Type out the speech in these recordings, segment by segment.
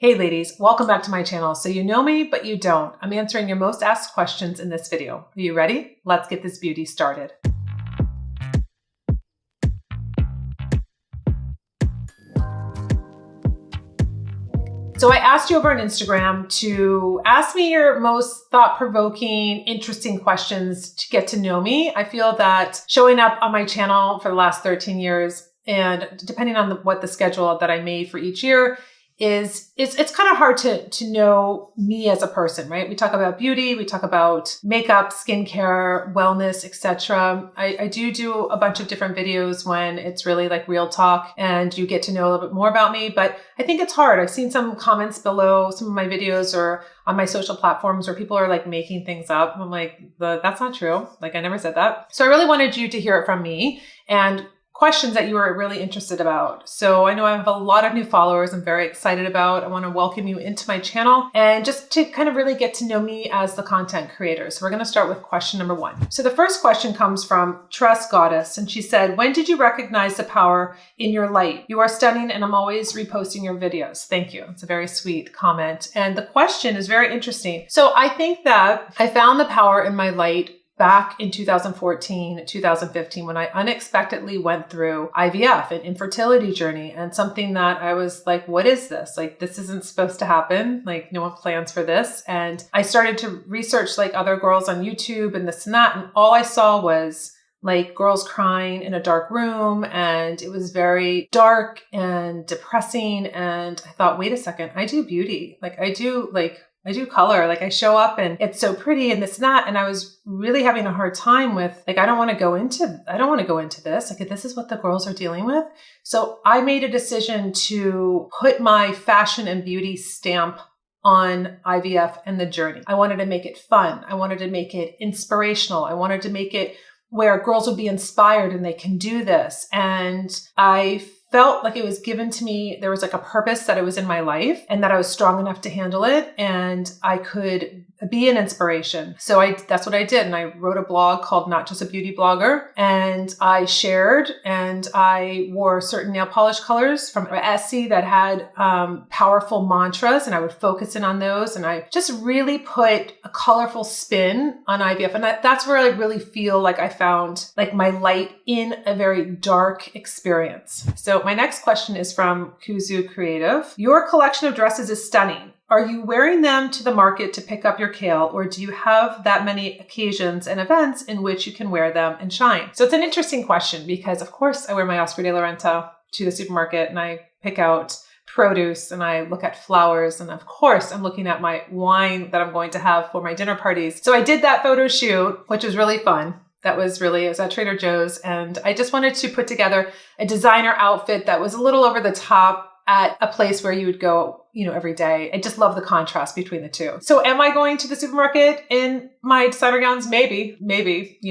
Hey ladies, welcome back to my channel. So you know me, but you don't. I'm answering your most asked questions in this video. Are you ready? Let's get this beauty started. So I asked you over on Instagram to ask me your most thought-provoking, interesting questions to get to know me. I feel that showing up on my channel for the last 13 years, and depending on what the schedule that I made for each year, it's kind of hard to know me as a person, right? We talk about beauty, we talk about makeup, skincare, wellness, etc. I do a bunch of different videos when it's really like real talk and you get to know a little bit more about me, but I think it's hard. I've seen some comments below some of my videos or on my social platforms where people are like making things up. I'm like, that's not true. Like I never said that. So I really wanted you to hear it from me and questions that you were really interested about. So I know I have a lot of new followers I'm very excited about. I want to welcome you into my channel and just to kind of really get to know me as the content creator. So we're going to start with question number 1. So the first question comes from Trust Goddess, and she said, when did you recognize the power in your light? You are stunning and I'm always reposting your videos. Thank you. It's a very sweet comment. And the question is very interesting. So I think that I found the power in my light back in 2014, 2015, when I unexpectedly went through IVF, an infertility journey, and something that I was like, what is this? Like, this isn't supposed to happen. Like, no one plans for this. And I started to research like other girls on YouTube and this and that. And all I saw was like girls crying in a dark room, and it was very dark and depressing. And I thought, wait a second, I do beauty. I do color, like I show up and it's so pretty and this and that. And I was really having a hard time with like, I don't want to go into this. Like, this is what the girls are dealing with. So I made a decision to put my fashion and beauty stamp on IVF and the journey. I wanted to make it fun. I wanted to make it inspirational. I wanted to make it where girls would be inspired and they can do this. And I felt like it was given to me. There was like a purpose that it was in my life and that I was strong enough to handle it and I could be an inspiration. So that's what I did. And I wrote a blog called Not Just a Beauty Blogger. And I shared and I wore certain nail polish colors from Essie that had powerful mantras, and I would focus in on those. And I just really put a colorful spin on IVF. And that's where I really feel like I found like my light in a very dark experience. So my next question is from Kuzu Creative. Your collection of dresses is stunning. Are you wearing them to the market to pick up your kale, or do you have that many occasions and events in which you can wear them and shine? So it's an interesting question because of course I wear my Oscar de la Renta to the supermarket and I pick out produce and I look at flowers, and of course I'm looking at my wine that I'm going to have for my dinner parties. So I did that photo shoot, which was really fun. It was at Trader Joe's, and I just wanted to put together a designer outfit that was a little over the top at a place where you would go, every day. I just love the contrast between the two. So am I going to the supermarket in my designer gowns? Maybe,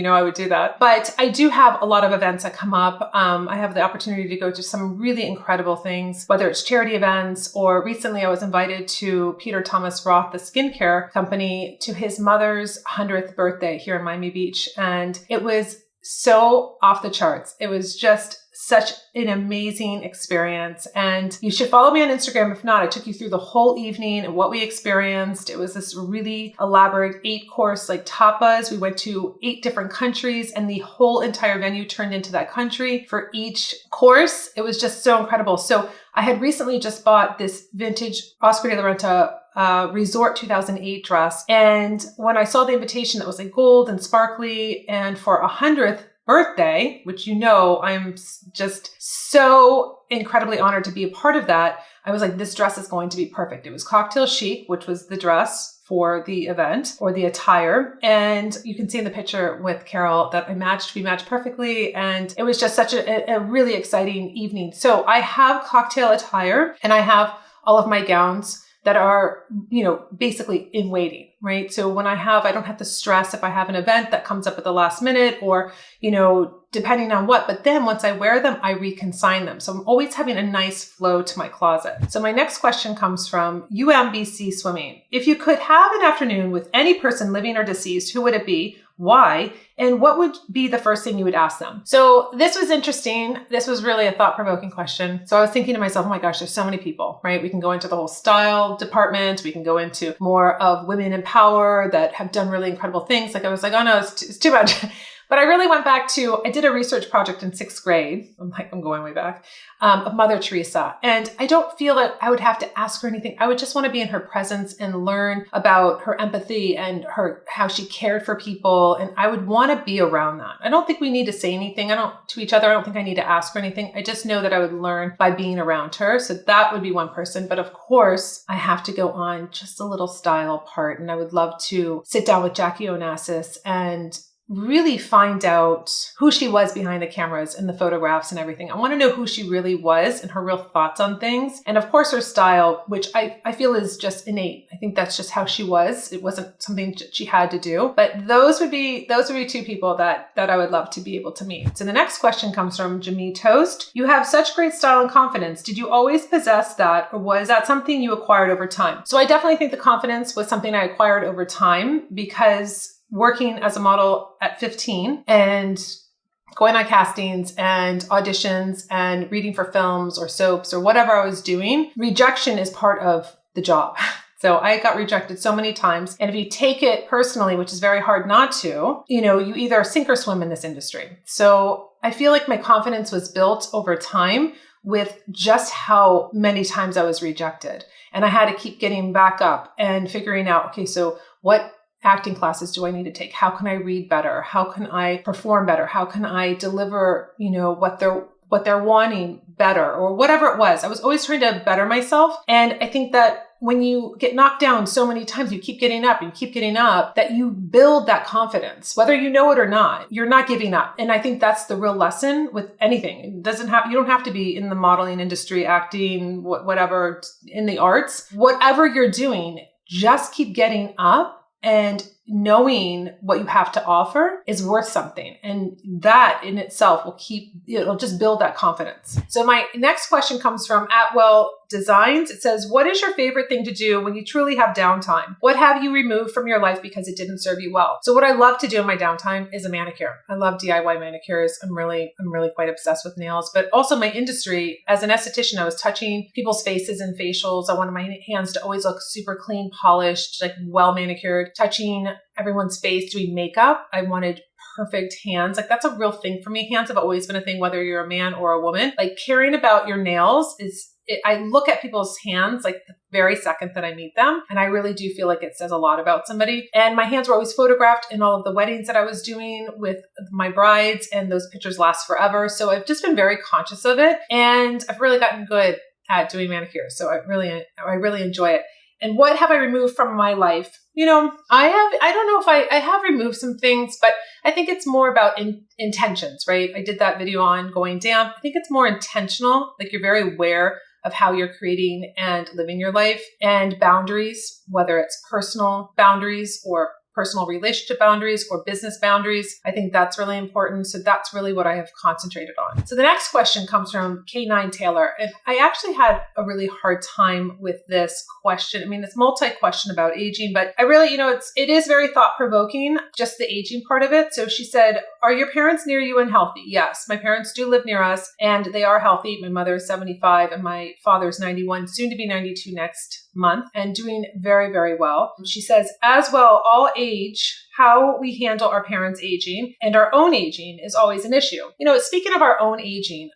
I would do that. But I do have a lot of events that come up. I have the opportunity to go to some really incredible things, whether it's charity events, or recently I was invited to Peter Thomas Roth, the skincare company, to his mother's 100th birthday here in Miami Beach. And it was so off the charts. It was just such an amazing experience. And you should follow me on Instagram. If not, I took you through the whole evening and what we experienced. It was this really elaborate 8-course like tapas. We went to 8 different countries and the whole entire venue turned into that country for each course. It was just so incredible. So I had recently just bought this vintage Oscar de la Renta Resort 2008 dress. And when I saw the invitation that was like gold and sparkly and for 100th birthday, which I'm just so incredibly honored to be a part of that. I was like, this dress is going to be perfect. It was cocktail chic, which was the dress for the event or the attire. And you can see in the picture with Carol that we matched perfectly. And it was just such a really exciting evening. So I have cocktail attire and I have all of my gowns that are, basically in waiting, right? So when I don't have to stress if I have an event that comes up at the last minute or, depending on what, but then once I wear them, I reconsign them. So I'm always having a nice flow to my closet. So my next question comes from UMBC Swimming. If you could have an afternoon with any person living or deceased, who would it be? Why? And what would be the first thing you would ask them? So this was interesting. This was really a thought-provoking question. So I was thinking to myself, oh my gosh, there's so many people, right? We can go into the whole style department. We can go into more of women in power that have done really incredible things. Like I was like, oh no, it's too much. But I really went back to, I did a research project in 6th grade. I'm going way back, of Mother Teresa. And I don't feel that I would have to ask her anything. I would just want to be in her presence and learn about her empathy and how she cared for people. And I would want to be around that. I don't think we need to say anything to each other. I don't think I need to ask her anything. I just know that I would learn by being around her. So that would be one person. But of course, I have to go on just a little style part. And I would love to sit down with Jackie Onassis and really find out who she was behind the cameras and the photographs and everything. I want to know who she really was and her real thoughts on things. And of course, her style, which I feel is just innate. I think that's just how she was. It wasn't something she had to do. But those would be 2 people that I would love to be able to meet. So the next question comes from Jamie Toast. You have such great style and confidence. Did you always possess that, or was that something you acquired over time? So I definitely think the confidence was something I acquired over time, because working as a model at 15 and going on castings and auditions and reading for films or soaps or whatever I was doing, rejection is part of the job. So I got rejected so many times. And if you take it personally, which is very hard not to, you either sink or swim in this industry. So I feel like my confidence was built over time with just how many times I was rejected. And I had to keep getting back up and figuring out, okay, so what acting classes do I need to take? How can I read better? How can I perform better? How can I deliver, what they're wanting better, or whatever it was. I was always trying to better myself. And I think that when you get knocked down so many times, you keep getting up and keep getting up, that you build that confidence, whether you know it or not. You're not giving up. And I think that's the real lesson with anything. You don't have to be in the modeling industry, acting, whatever, in the arts. Whatever you're doing, just keep getting up. And knowing what you have to offer is worth something. And that in itself it'll just build that confidence. So my next question comes from Atwell Designs. It says, what is your favorite thing to do when you truly have downtime? What have you removed from your life because it didn't serve you well? So what I love to do in my downtime is a manicure. I love DIY manicures. I'm really quite obsessed with nails, but also my industry as an esthetician, I was touching people's faces and facials. I wanted my hands to always look super clean, polished, like well manicured, touching everyone's face, doing makeup. I wanted perfect hands. Like that's a real thing for me. Hands have always been a thing, whether you're a man or a woman. Like caring about your nails I look at people's hands like the very second that I meet them. And I really do feel like it says a lot about somebody. And my hands were always photographed in all of the weddings that I was doing with my brides, and those pictures last forever. So I've just been very conscious of it, and I've really gotten good at doing manicures. So I really enjoy it. And what have I removed from my life? I don't know if I have removed some things, but I think it's more about intentions, right? I did that video on going down. I think it's more intentional. Like you're very aware of how you're creating and living your life, and boundaries, whether it's personal boundaries or personal relationship boundaries or business boundaries. I think that's really important. So that's really what I have concentrated on. So the next question comes from K9 Taylor. And I actually had a really hard time with this question. I mean, it's multi-question about aging, but I really, it is very thought-provoking, just the aging part of it. So she said, are your parents near you and healthy? Yes, my parents do live near us and they are healthy. My mother is 75 and my father is 91, soon to be 92 next month, and doing very, very well. She says, as well, all age, how we handle our parents' aging and our own aging is always an issue. Speaking of our own aging,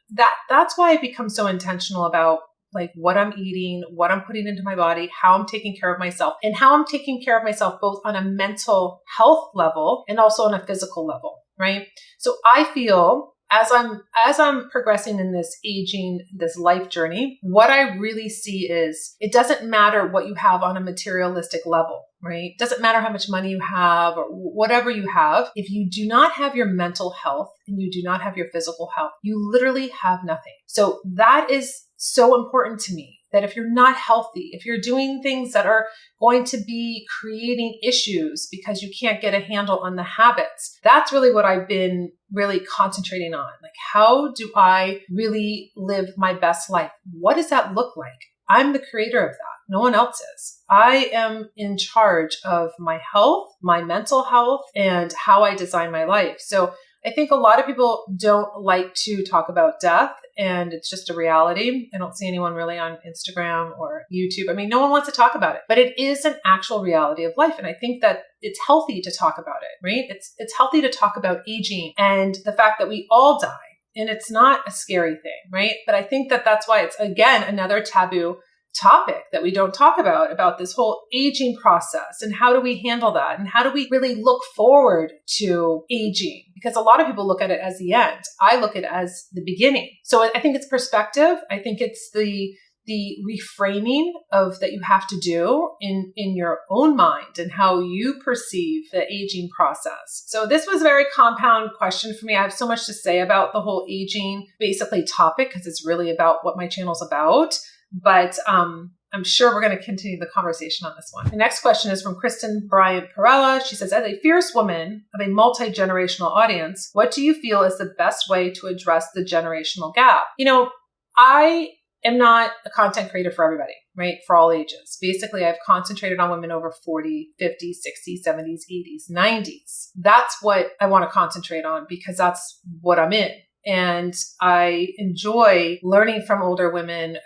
that's why I become so intentional about like what I'm eating, what I'm putting into my body, how I'm taking care of myself, and how I'm taking care of myself both on a mental health level and also on a physical level, right? So I feel as I'm progressing in this aging, this life journey, what I really see is it doesn't matter what you have on a materialistic level, right? It doesn't matter how much money you have or whatever you have. If you do not have your mental health and you do not have your physical health, you literally have nothing. So that is so important to me, that if you're not healthy, if you're doing things that are going to be creating issues because you can't get a handle on the habits, that's really what I've been really concentrating on. Like, how do I really live my best life? What does that look like? I'm the creator of that. No one else is. I am in charge of my health, my mental health, and how I design my life. So I think a lot of people don't like to talk about death, and it's just a reality. I don't see anyone really on Instagram or YouTube. I mean, no one wants to talk about it, but it is an actual reality of life. And I think that it's healthy to talk about it, right? It's healthy to talk about aging and the fact that we all die. And it's not a scary thing, right? But I think that that's why it's, again, another taboo topic that we don't talk about this whole aging process and how do we handle that? And how do we really look forward to aging? Because a lot of people look at it as the end. I look at it as the beginning. So I think it's perspective. I think it's the reframing of that you have to do in your own mind and how you perceive the aging process. So this was a very compound question for me. I have so much to say about the whole aging basically topic because it's really about what my channel's about. But I'm sure we're going to continue the conversation on this one. The next question is from Kristen Bryant Perella. She says, as a fierce woman of a multi-generational audience, what do you feel is the best way to address the generational gap? I am not a content creator for everybody, right? For all ages. Basically, I've concentrated on women over 40, 50, 60, 70s, 80s, 90s. That's what I want to concentrate on because that's what I'm in. And I enjoy learning from older women,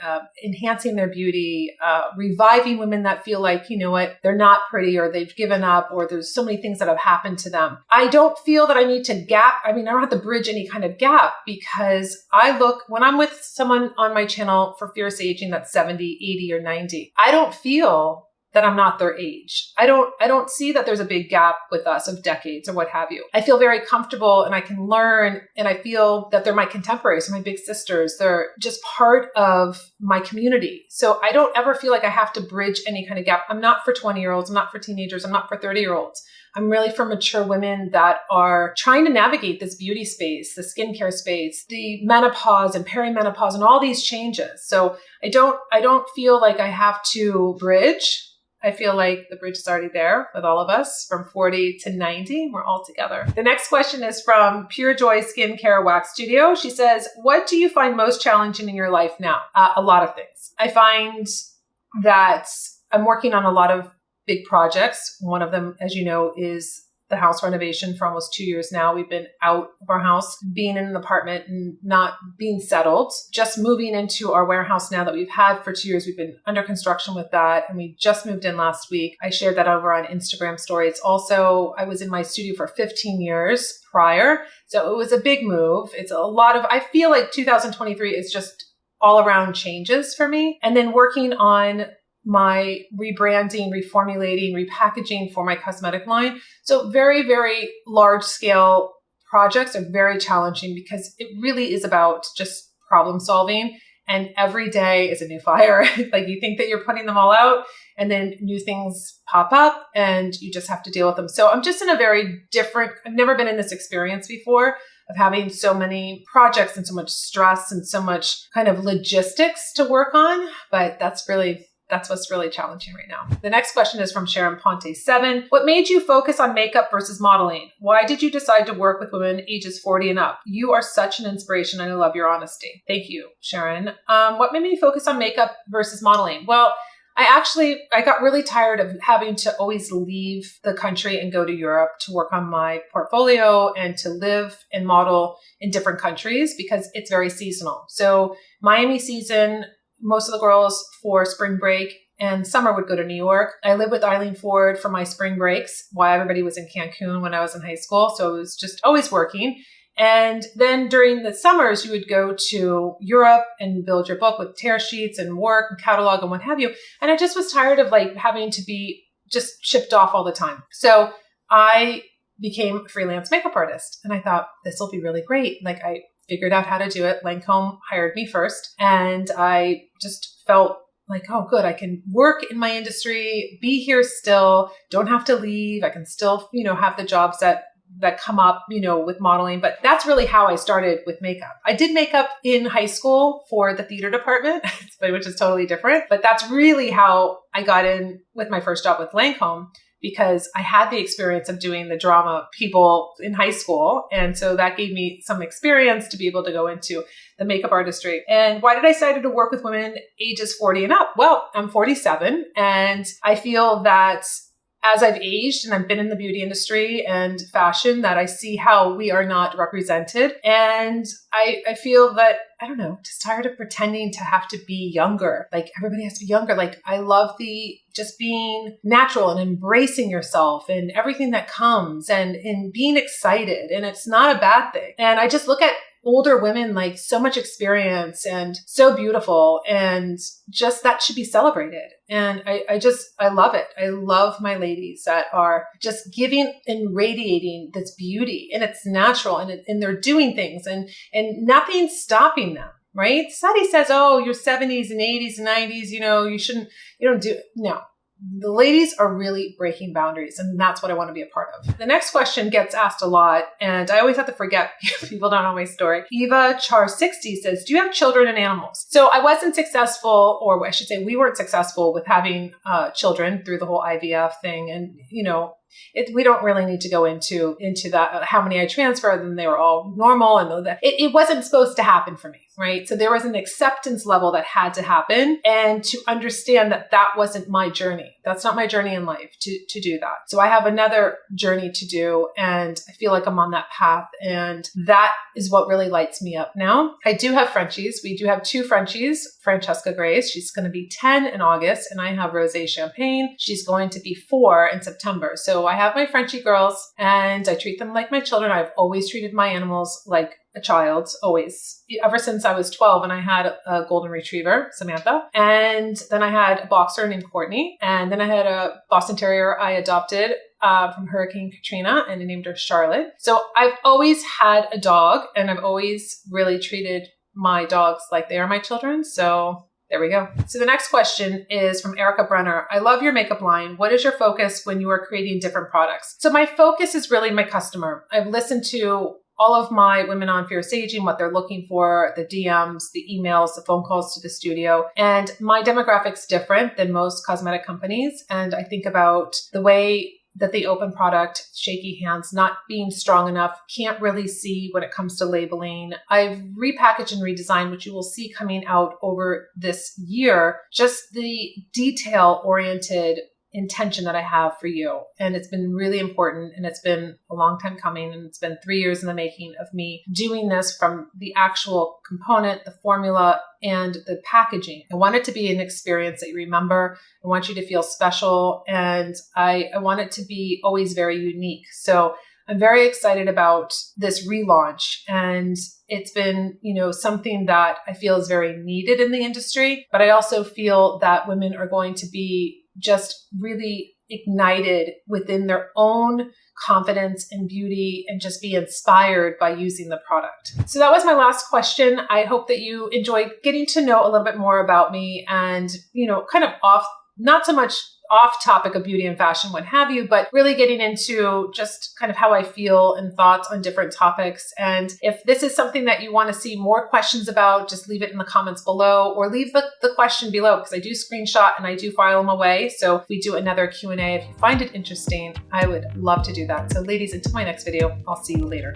enhancing their beauty, reviving women that feel like, you know what, they're not pretty or they've given up or there's so many things that have happened to them. I don't feel that I need to I don't have to bridge any kind of gap because when I'm with someone on my channel for fierce aging that's 70, 80 or 90, I don't feel that I'm not their age. I don't see that there's a big gap with us of decades or what have you. I feel very comfortable and I can learn and I feel that they're my contemporaries, my big sisters. They're just part of my community. So I don't ever feel like I have to bridge any kind of gap. I'm not for 20-year-olds. I'm not for teenagers. I'm not for 30-year-olds. I'm really for mature women that are trying to navigate this beauty space, the skincare space, the menopause and perimenopause and all these changes. So I don't feel like I have to bridge. I feel like the bridge is already there with all of us from 40 to 90. We're all together. The next question is from Pure Joy Skincare Wax Studio. She says, what do you find most challenging in your life now? A lot of things. I find that I'm working on a lot of big projects. One of them, as you know, is the house renovation for almost 2 years now. We've been out of our house, being in an apartment and not being settled, just moving into our warehouse now that we've had for 2 years. We've been under construction with that. And we just moved in last week. I shared that over on Instagram stories. Also, I was in my studio for 15 years prior. So it was a big move. It's a lot of, I feel like 2023 is just all around changes for me. And then working on my rebranding, reformulating, repackaging for my cosmetic line. So very, very large scale projects are very challenging because it really is about just problem solving. And every day is a new fire. Like you think that you're putting them all out and then new things pop up and you just have to deal with them. So I'm just in a very different, I've never been in this experience before of having so many projects and so much stress and so much kind of logistics to work on. But that's what's really challenging right now. The next question is from Sharon Ponte 7. What made you focus on makeup versus modeling? Why did you decide to work with women ages 40 and up? You are such an inspiration and I love your honesty. Thank you, Sharon. What made me focus on makeup versus modeling? Well, I got really tired of having to always leave the country and go to Europe to work on my portfolio and to live and model in different countries because it's very seasonal. So Miami season, most of the girls for spring break and summer would go to New York. I lived with Eileen Ford for my spring breaks while everybody was in Cancun when I was in high school. So it was just always working. And then during the summers, you would go to Europe and build your book with tear sheets and work and catalog and what have you. And I just was tired of like having to be just shipped off all the time. So I became a freelance makeup artist and I thought this will be really great. Like I figured out how to do it. Lancome hired me first and I just felt like, oh, good. I can work in my industry, be here still, don't have to leave. I can still, have the jobs that come up, with modeling. But that's really how I started with makeup. I did makeup in high school for the theater department, which is totally different. But that's really how I got in with my first job with Lancome, because I had the experience of doing the drama people in high school. And so that gave me some experience to be able to go into the makeup artistry. And why did I decide to work with women ages 40 and up? Well, I'm 47 and I feel that as I've aged and I've been in the beauty industry and fashion, that I see how we are not represented. And I feel that, I don't know, just tired of pretending to have to be younger. Like everybody has to be younger. Like I love the just being natural and embracing yourself and everything that comes and being excited. And it's not a bad thing. And I just look at older women, like so much experience and so beautiful, and just that should be celebrated. And I love it. I love my ladies that are just giving and radiating this beauty, and it's natural, and they're doing things and nothing's stopping them. Right? Society says, oh, your 70s and 80s and 90s, you don't do it. No. The ladies are really breaking boundaries, and that's what I want to be a part of. The next question gets asked a lot, and I always have to forget people don't know my story. Eva Char 60 says, do you have children and animals? So I wasn't successful, or I should say we weren't successful with having children through the whole IVF thing. And, we don't really need to go into that, how many I transferred, and they were all normal, and that it wasn't supposed to happen for me, right? So there was an acceptance level that had to happen, and to understand that that wasn't my journey. That's not my journey in life to do that. So I have another journey to do, and I feel like I'm on that path, and that is what really lights me up now. I do have Frenchies. We do have 2 Frenchies. Francesca Grace, she's going to be 10 in August, and I have Rosé Champagne. She's going to be 4 in September. So I have my Frenchie girls, and I treat them like my children. I've always treated my animals like a child, always, ever since I was 12, and I had a golden retriever, Samantha, and then I had a boxer named Courtney, and then I had a Boston Terrier I adopted from Hurricane Katrina, and I named her Charlotte. So I've always had a dog, and I've always really treated my dogs like they are my children. So there we go. So the next question is from Erica Brenner. I love your makeup line. What is your focus when you are creating different products? So my focus is really my customer. I've listened to all of my women on Fierce Aging, what they're looking for, the DMs, the emails, the phone calls to the studio. And my demographic's different than most cosmetic companies. And I think about the way that they open product, shaky hands, not being strong enough, can't really see when it comes to labeling. I've repackaged and redesigned, which you will see coming out over this year, just the detail-oriented intention that I have for you. And it's been really important, and it's been a long time coming, and it's been 3 years in the making of me doing this, from the actual component, the formula, and the packaging. I want it to be an experience that you remember. I want you to feel special, and I want it to be always very unique. So I'm very excited about this relaunch, and it's been, something that I feel is very needed in the industry, but I also feel that women are going to be just really ignited within their own confidence and beauty, and just be inspired by using the product. So that was my last question. I hope that you enjoyed getting to know a little bit more about me, and, kind of not so much off topic of beauty and fashion, what have you, but really getting into just kind of how I feel and thoughts on different topics. And if this is something that you want to see more questions about, just leave it in the comments below, or leave the question below, because I do screenshot and I do file them away. So if we do another Q&A, if you find it interesting, I would love to do that. So ladies, until my next video, I'll see you later.